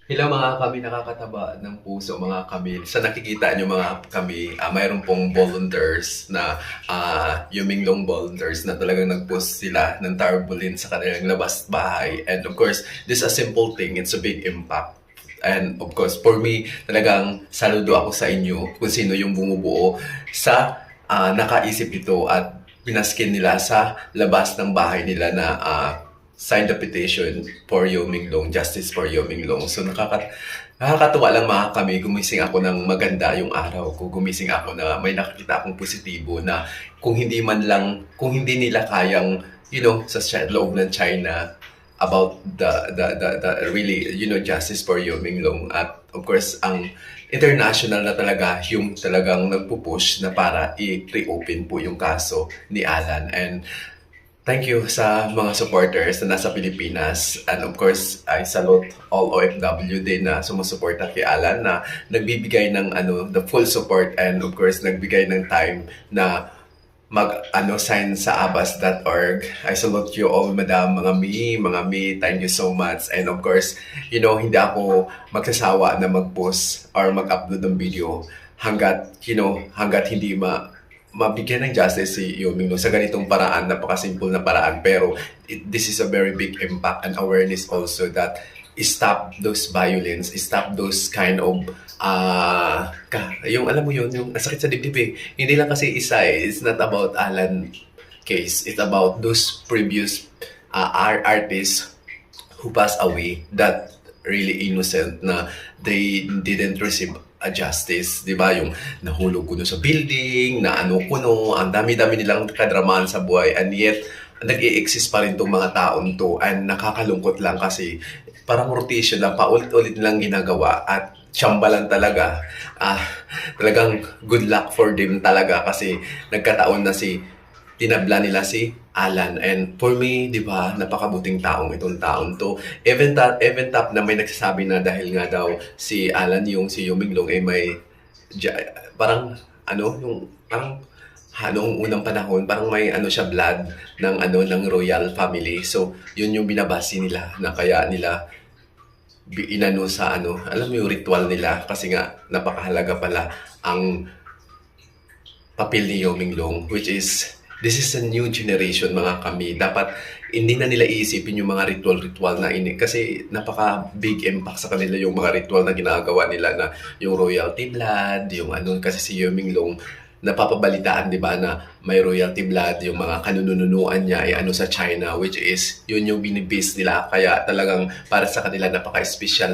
Hello mga kami nakakataba ng puso, mga kami. Sa nakikita nyo mga kami, mayroon pong volunteers na Yuminglong volunteers na talagang nag-post sila ng tarpaulin sa kanilang labas bahay. And of course, this is a simple thing. It's a big impact. And of course, for me, talagang saludo ako sa inyo kung sino yung bumubuo sa nakaisip ito at pinaskin nila sa labas ng bahay nila na signed the petition for Yo Minglong, Justice for Yo Minglong. So nakakatuwa lang mga kami, gumising ako ng maganda yung araw ko. Gumising ako na may nakikita akong positibo na kung hindi nila kayang, sa loob ng China about the really, justice for Yo Minglong. At of course, ang international na talaga yung talagang nagpupush na para i-reopen po yung kaso ni Alan. And thank you sa mga supporters na nasa Pilipinas. And of course, I salute all OFW din na sumusuporta kay Alan na nagbibigay ng the full support and of course nagbigay ng time na sign sa abas.org. I salute you all, madam, mga mi, thank you so much. And of course, hindi ako magsasawa na mag-post or mag-upload ng video hanggat hindi mabigyan ng justice si Yo Minglong sa ganitong paraan, napakasimple na paraan. Pero this is a very big impact and awareness also that stop those violence, stop those kind of yung alam mo yun, yung sakit sa dibdib eh. Hindi lang kasi isa eh. It's not about Alan case. It's about those previous artists who passed away that really innocent na they didn't receive a justice, di ba? Yung nahulog kuno sa building, na kuno, ang dami-dami nilang kadramahan sa buhay and yet nag-i-exist pa rin tong mga taon to and nakakalungkot lang kasi parang rotation lang, paulit-ulit nilang ginagawa at tsamba lang talaga. Talagang good luck for them talaga kasi nagkataon na tinabla nila si Alan. And for me, di ba, napakabuting taong itong taon to. Even top na may nagsasabi na dahil nga daw si Alan yung si Yo Minglong ay may parang noong unang panahon, parang may siya blood ng royal family. So, yun yung binabasi nila na kaya nila sa alam mo yung ritual nila kasi nga napakahalaga pala ang papel ni Yo Minglong, which is this is a new generation mga kami. Dapat hindi na nila iisipin yung mga ritual na kasi napaka big impact sa kanila yung mga ritual na ginagawa nila na yung royalty blood, yung kasi si Yo Minglong napapabalitaan, di ba, na may royalty blood, yung mga kanununuan niya ay sa China, which is yun yung binibase nila, kaya talagang para sa kanila napaka-special